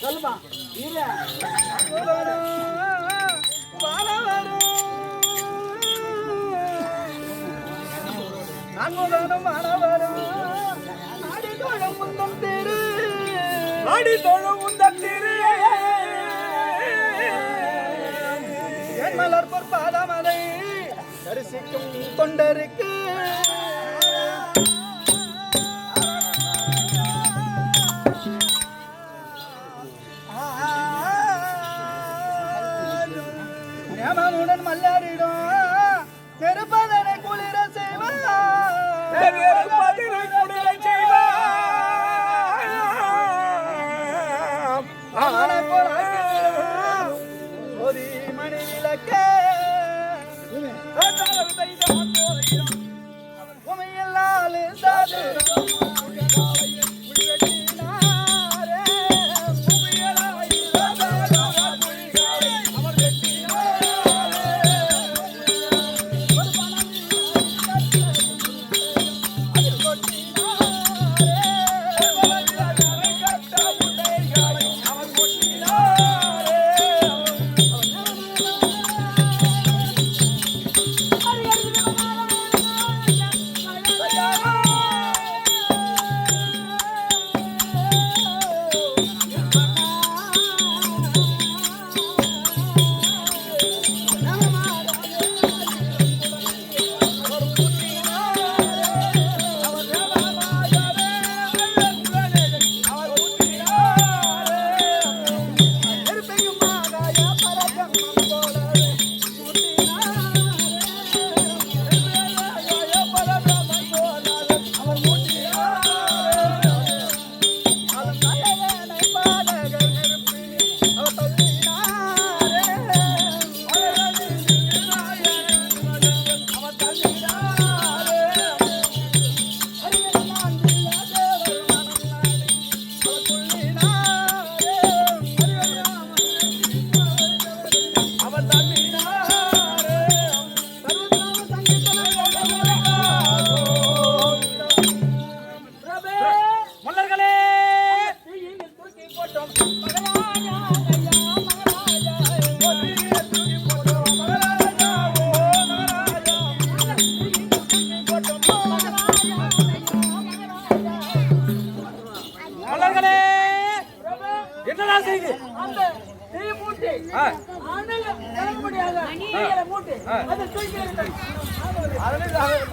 சொல்லுமா நாங்களும் மாணவரும் ஆடி தோழும் முந்தம் திரு ஆடி தோழும் முந்தம் திரு என் மலர் பொற்பாதமலை தரிசிக்கும் தொண்டருக்கு ஞாபகமுடன் மல்லாரிடும் நெருப்பதனை குளிர மணி விளக்க உமையல்லால்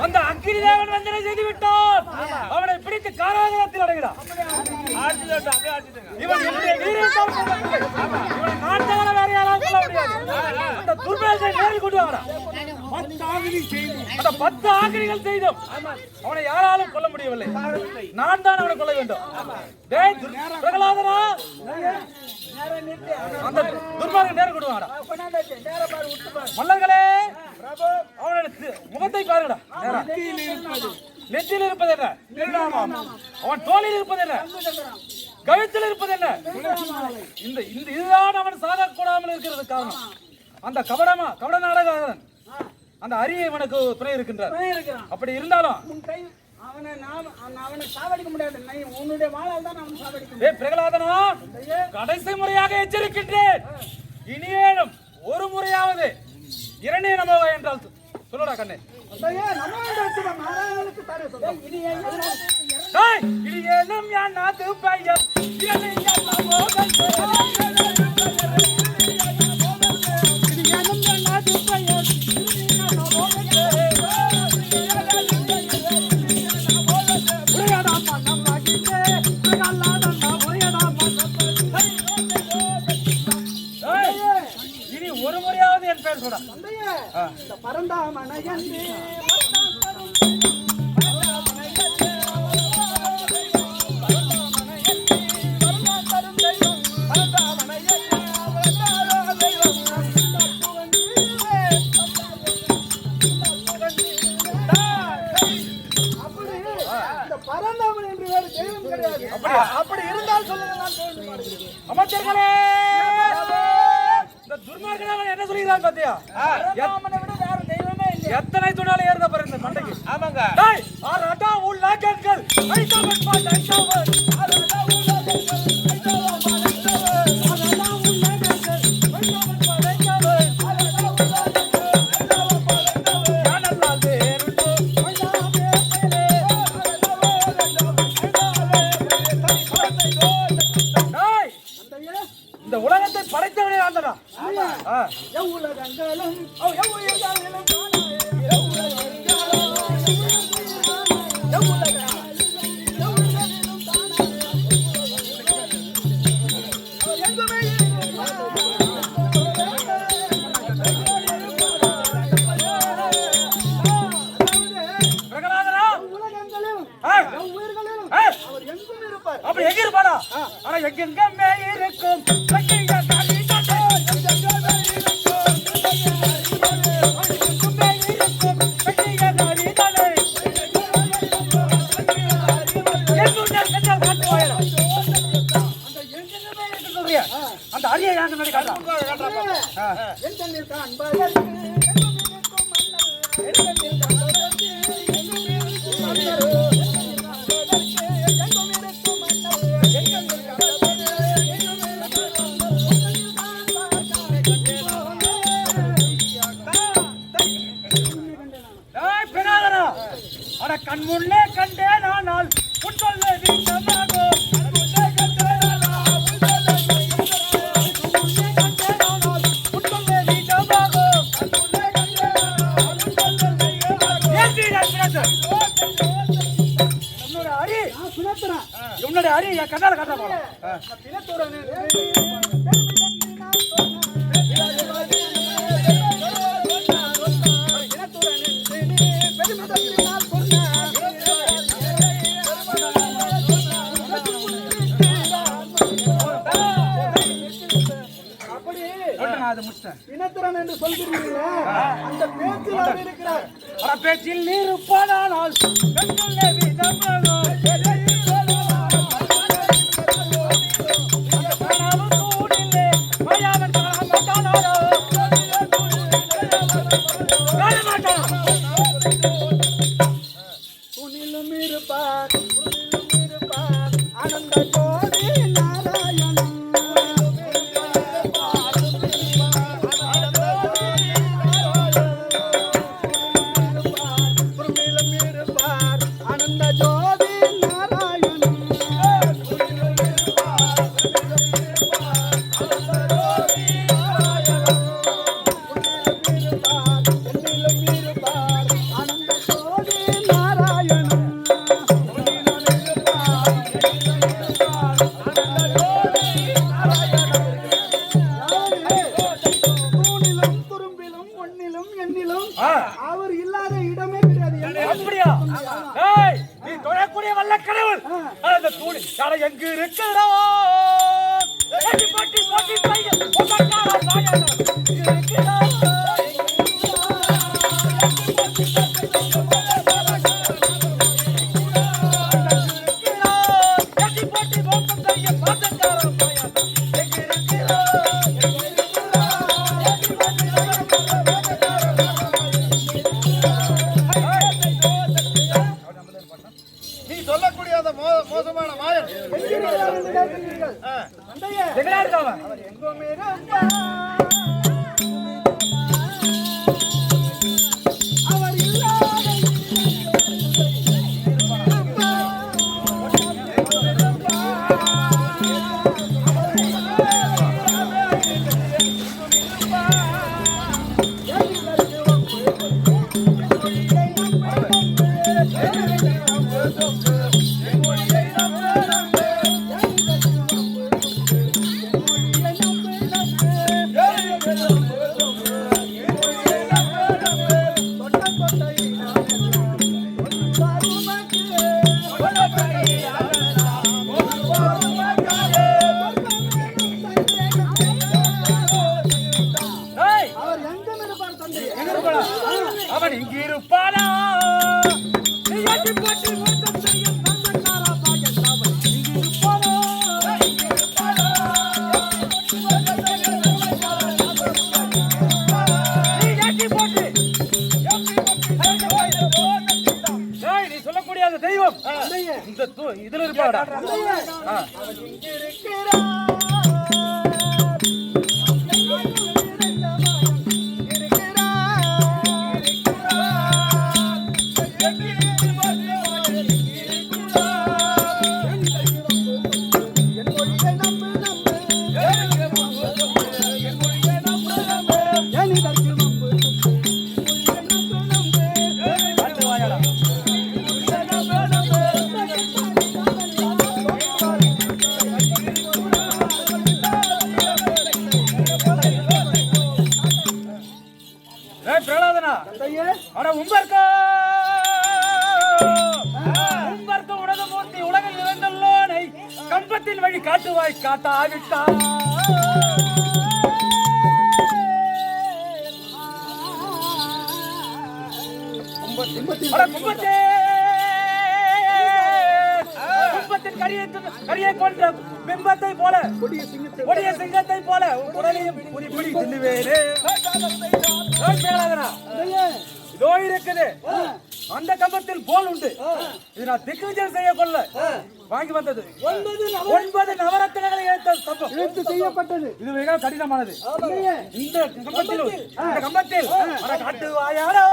அந்த அக்கினி தேவன் வந்தனை செய்து விட்டான். அவனை பிடித்து காராகிரகத்தில் அடைகிறான். இவன் நாட்டவன வேற யாராவது சொல்ல முடியாது. அந்த துர்மேசை நேரில் கொண்டு வாங்கலாம். 10 ஆக்கினிகள் செய்தோம். அவனை யாராலும் கொல்ல முடியவில்லை. நான் தான் அவனை கொல்ல வேண்டும். பிரகலாதனா, அந்த துர்மார்கன் நேரம் கொண்டு வாங்கடா. மல்லர்களே, அவனுடைய முகத்தை பாருங்கடா. நெற்றியில் இருப்பது என்ன? அவன் தோளில் இருப்பது என்ன? கழுத்தில் இருப்பது என்ன? இதுதான் அவன் சாகக்கூடாமல் இருக்கிறது காரணம். அந்த கபட நாடகன் அந்த அரிய இவனுக்கு துணை இருக்கின்றார். அப்படி இருந்தாலும் அவனை சாவடிக்க முடியாது. உன்னுடைய வாளால் தான் அவன் சாவடிக்க முடியும். பிரகலாதனா, கடைசி முறையாக எச்சரிக்கின்றேன். இனியேனும் ஒரு முறையாவது இரண்டே நமோ என்றால் சொல்லடா கண்ணே. இனியேனும் யான் நாத்து பையன் இனி ஒரு முறையாவது என் பேர் சொல்ற பரந்தாமனை அப்படி இருந்தால் சொல்லுங்க. அமைச்சர்களே, இந்த துர்மார்கன் என்ன சொல்லுகிறான் பாத்தியா? அவனை விட வேற தெய்வமே இல்லை. எத்தனை துணால ஏறுத பாரு இந்த மண்டைக்கு. ஆமாங்க. டேய் அரடா உலகங்கள் ஐதவன் பாடைத்தவன் அரடா உலகங்கள் ஐதவன் பாடைத்தவன் அரடா உலகங்கள் ஐதவன் பாடைத்தவன் அரடா உலகங்கள் ஐதவன் பாடைத்தவன் யானல்லால் வேறுண்டோ ஐதாவே மேலே அரடா உலகங்கள் டேய் இந்த உலகத்தை படைத்தவனே ஆண்டடா. உலகங்களும் அப்படி எங்க இருப்பாடா? ஆனா எங்கெங்கே இருக்கும் அந்த அரிய யாங்க நடி காட்டுறா. கண் முன்னே கண்டேன் ஆனால் உன் சொல்ல வீட்டமாகும் உன்னோட அரி என் கண்ணால காட்ட போல பேச்சில் நீர் இருப்பானால் அவர் இல்லாத இடமே கிடையாது. அப்படியா? ஏய் நீ தொழக்கூடிய வல்ல கடவுள் அந்த தூணி யாரை எங்க இருக்குறா? ஏடி பாட்டி பாட்டி பைய ஒதக்கார பாயன இருக்குறா. மோசமான மாயன் அவர் எங்கோமே அவர் இல்லாத அவன் இங்கே இருப்பானா? போட்டு காட்டுவாடா. கம்பத்தின் வழி காட்டுவாய் காட்டாவிட்டா கும்பத்தின் கரியை கொன்ற பிம்பத்தை போல கொடிய சிங்கத்தை போல உடலையும் புரி புரி தின்னுவேனே. இதோ இருக்குது அந்த கம்பத்தில் போல் உண்டு. இது நான் திக்குஜல் செய்ய கொள்ள வாங்கி வந்தது. 9 நவரத்தினங்களை எடுத்து செய்யப்பட்டது. இது மிக கடினமானது. இந்த கம்பத்தில் காட்டு வாயாடோ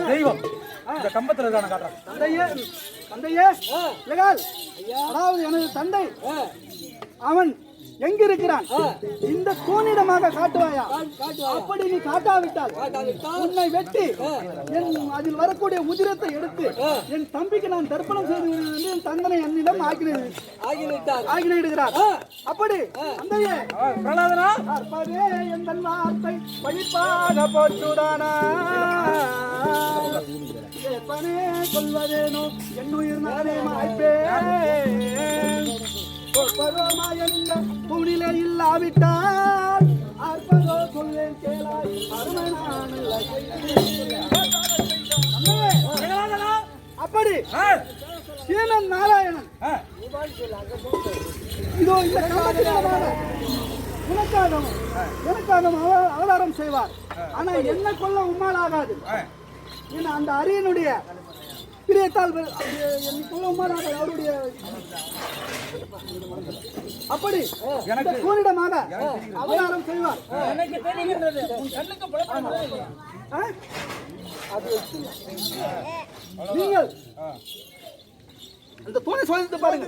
தெய்வம் இந்த கம்பத்துல தான் காட்டுறான். அதாவது எனது தந்தை அவன் எங்க இருக்கிறான்? இந்த கோணிடமாக காட்டுவாயா? அப்படி நீ காட்டாவிட்டால் உன்னை வெட்டி அதில் வரக்கூடிய உதிரத்தை எடுத்து என் தம்பிக்கு நான் தர்ப்பணம் செய்து என் தந்தனை என்னிடம் ஆகினார். அப்படி தந்தையே என் வார்த்தை படிப்பாக போச்சுடானா சொல்வதேனோ என்னுயிர் நானே மாய்ப்பேன். துணிலே இல்லாவிட்டால் அற்பதோ சொல்வேன் கேளாய் அப்படி சீனன் நாராயணன் இதோ இந்த உனக்காகவும் எனக்காகவும் அவதாரம் செய்வார். ஆனா என்ன கொல்ல உம்மால் ஆகாது. ஏன்னா அந்த அரியனுடைய பிரியத்தால் அவருடைய அப்படி எனக்கு கூறிடமாக அவதாரம் செய்வார். நீங்கள் அந்த தோணை சோதித்து பாருங்க.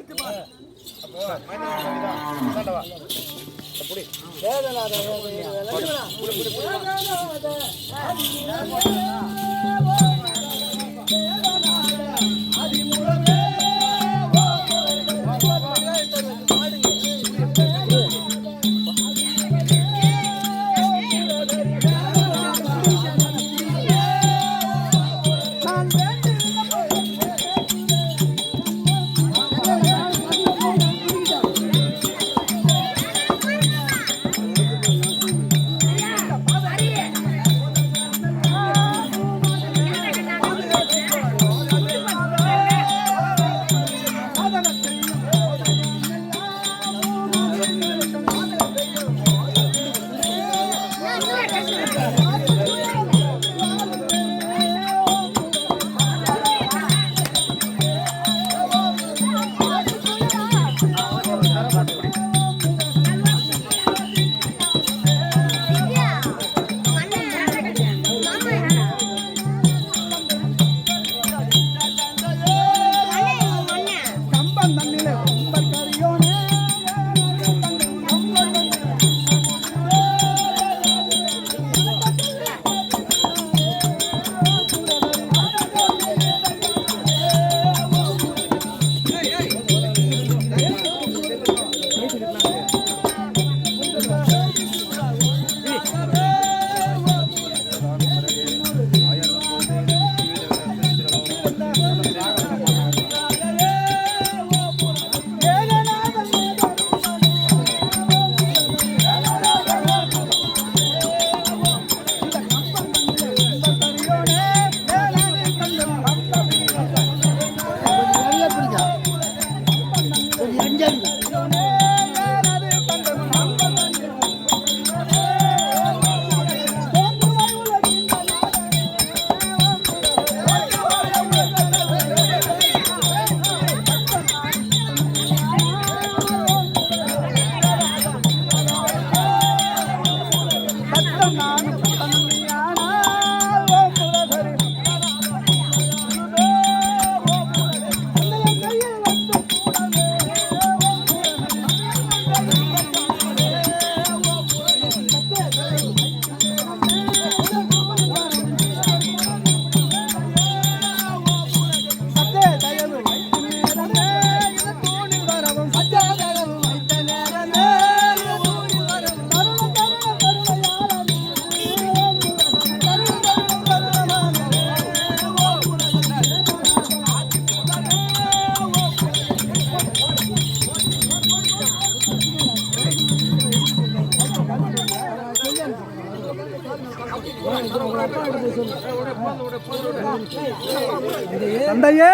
தந்தையே,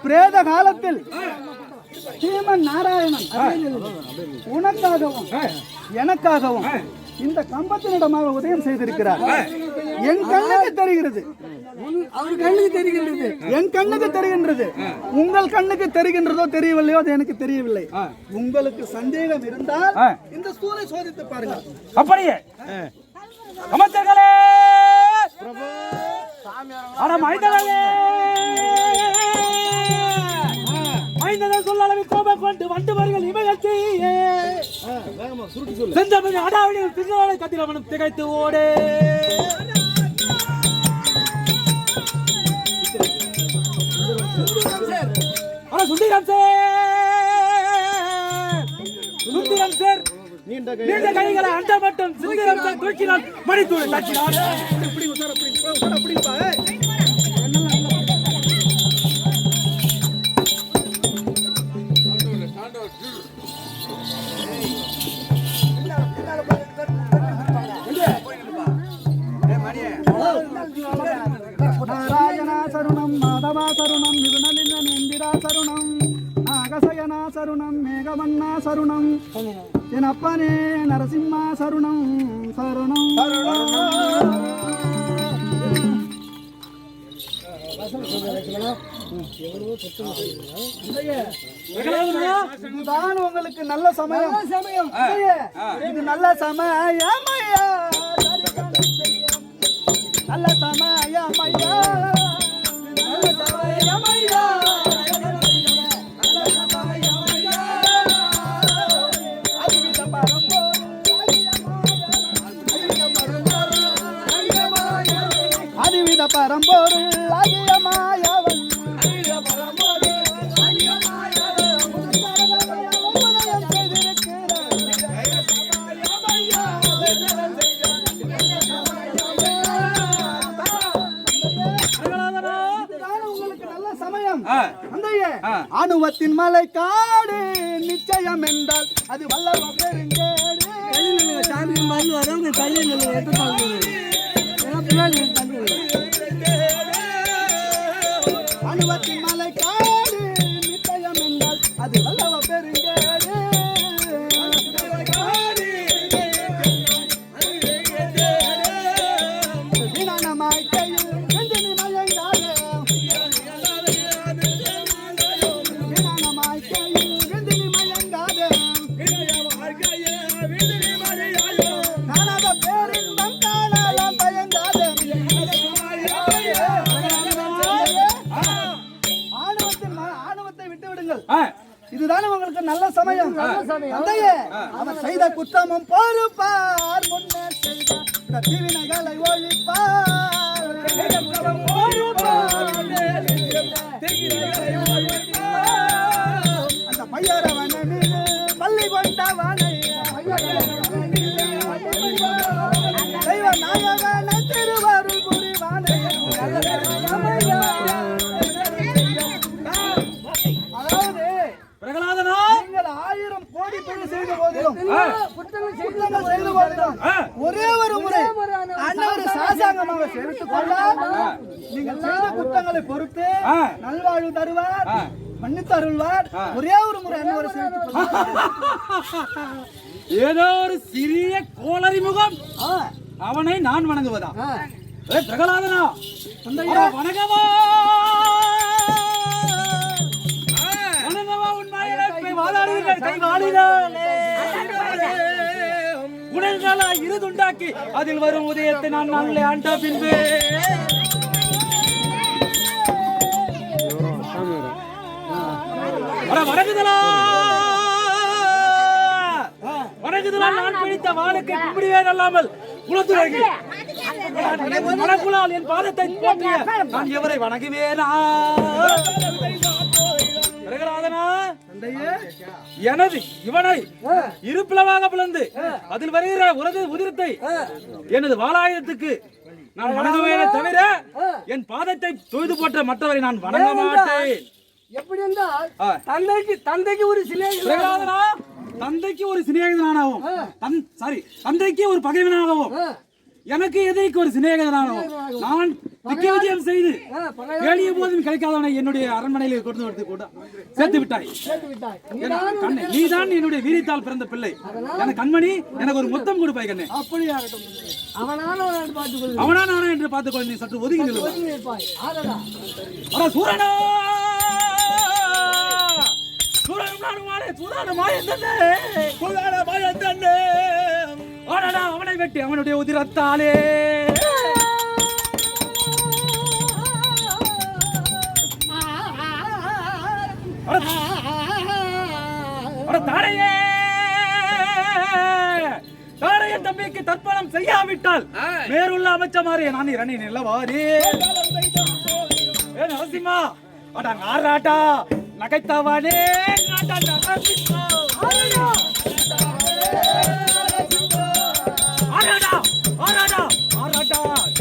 பிரேத காலத்தில் ஸ்ரீமன் நாராயணன் உனக்காகவும் எனக்காகவும் இந்த கம்பத்தினிடமாக உதயம் செய்திருக்கிறார். என் கண்ணுக்கு தெரிகிறது, அவர் கண்ணுக்கு தெரிகின்றது, என் கண்ணுக்கு தெரிகின்றது. உங்கள் கண்ணுக்கு தெரிகின்றதோ தெரியவில்லையோ அது எனக்கு தெரியவில்லை. உங்களுக்கு சந்தேகம் இருந்தால் இந்த சூரை சோதித்து பாருங்கள். அப்படியே அமைச்சர்களே, சொல்லளவு கோபம் கொண்டு வண்டுவர்கள் இமையத்தை செஞ்சபடி அடாவடியில் திருநாளை கத்திரவனும் திகைத்து ஓடே. சுந்தரம் சார் நீண்ட கைகளை அண்ட மட்டும் சுந்தரம் சார் தூக்கினால் மணித்தூள் தச்சினார். நாராயணா சருணம், மாதவா சருணம், மிதுனலிங்கன் இந்திரா சருணம், நாகசயனா சருணம், மேகவண்ணா சருணம், என் அப்பனே நரசிம்மா சருணம் சருணம். இதுதான் உங்களுக்கு நல்ல சமயம். இது நல்ல சமயம் ஐயா, நல்ல சமயம் ஐயா, நல்ல சமயம் ஐயா, அதிவித பரம்பொருள் அதிகமாயவன் அணுவத்தின் மலை காடு நிச்சயம் என்றால் அது வல்லவ பெருங்கேடு. அணுவத்தின் மலை காடு நிச்சயம் என்றால் அது வல்லவ பெருங்கேடு. இதுதானே உங்களுக்கு நல்ல சமயம். தந்தையே, அவர் செய்த குற்றமும் பொறுப்பார், முன்னர் செய்த தீவினைகளை ஒழிப்பார். அந்த பையரவனை மீது பள்ளி கொண்டவனை தெய்வ நாயகனை திருவருள் புரிவானை. நீங்கள் 1000 கோடி தொழில் செய்த போதிலும் குற்றங்கள் செய்த போதிலும் ஒரே ஒரு முறை அண்ணவரை சாசாங்கமாக சேர்த்துக் கொள்ள நீங்கள் செய்த குற்றங்களை பொறுத்து நல்வாழ்வு தருவார், மன்னித்து அருள்வார். ஒரே ஒரு முறை அண்ணவரை சேர்த்துக் கொள்ள. ஏதோ ஒரு சிறிய கோளறி முகம், அவனை நான் வணங்குவதா? பிரகலாதனா வணங்கவா, உன்னை நாள்களாய் இருதுண்டாக்கி அதில் வரும் உதயத்தை நான் நாளை ஆண்ட பின்பு வணங்குதலா நான் பிடித்த வாளுக்கு கும்பிடுவேன் அல்லாமல் குலத்துறைக்கு வணங்குலால் என் பாதத்தை போற்றிய நான் எவரை வணங்குவேனா? எனது இவனை இருப்பிளவாக பிளந்து அதில் வருகிற உதிரத்தை எனது வாளாயுதத்துக்கு நான் வணங்குவேனே தவிர என் பாதத்தை தொய்து போட்ட மற்றவரை நான் வணங்க மாட்டேன். எப்படி என்றால் தந்தைக்கு ஒரு தந்தைக்கு ஒரு சிநேகிதனாகவும் தந்தைக்கு ஒரு பகைவனாகவும் எனக்கு எதிரிக்கு ஒரு சிநேகிதனாகவும் நான் விஜயம் செய்து கேளிய போதும் கிடைக்காதவனை என்னுடைய அரண்மனையில் கொண்டு வந்து கூட சேர்த்து விட்டாய். நீதான் என்னுடைய வீரியத்தால் பிறந்த பிள்ளை. எனக்கு கண்மணி, எனக்கு ஒரு முத்தம் கொடுப்பாய் கண்ணே. அவனா என்று பார்த்துக்கொள்ள நீ சற்று ஒதுங்கி நிற்பாய். சூரனா அவனை வெட்டி அவனுடைய உதிரத்தாலே தாரைய தம்பிக்கு தர்ப்பணம் செய்யாவிட்டால் மேலுள்ள அமைச்சமாரே நான் இரணி நிலவாரி நரசிம்மா ஆராட்டா நகைத்தவனே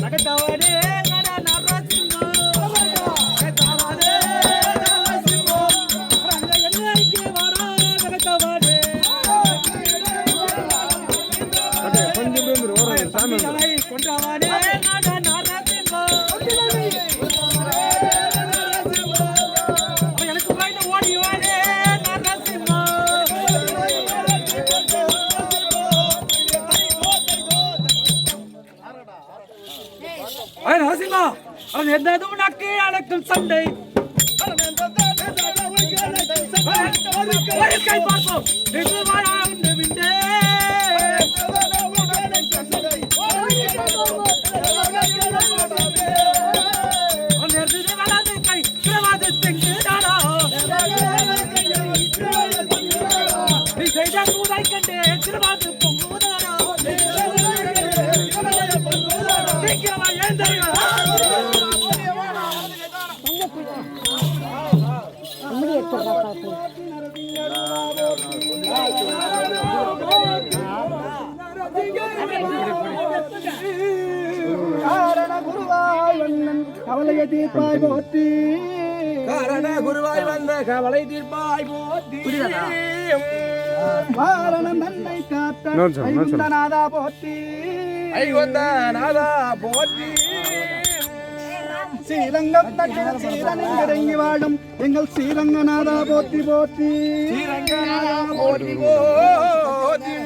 நகைத்தவனே கொண்டவனே நரசிம்மா எதுவும் நக்கே அடக்கும் சண்டை பார்ப்போம் நீ செய்த கூதை கண்டே திருவாது கவலையை தீர்ப்பாய் போற்றி காரண குருவாய் வந்த கவலை தீர்ப்பாய் போற்றி காரணம் தன்னை காத்த நாதா போற்றி நாதா போற்றி ஸ்ரீரங்கம் தட்டில் சீரனில் இறங்கி வாழும் எங்கள் ஸ்ரீரங்கநாதா போற்றி போற்றி போற்றி போற்றி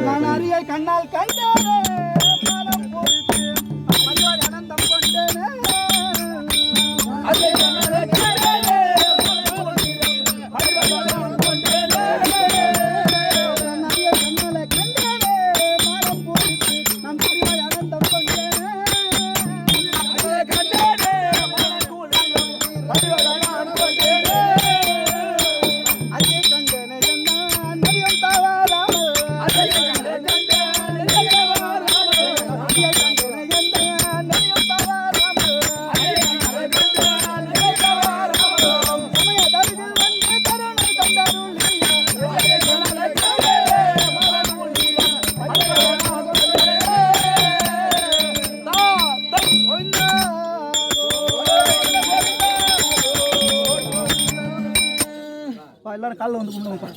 நான் அறிய கண்ணால் கண்டேனே மனம் பொறுத்து அனந்தம் கொண்டேனே எல்லாரும் காலைல வந்து கும்பிடுங்கப்பா.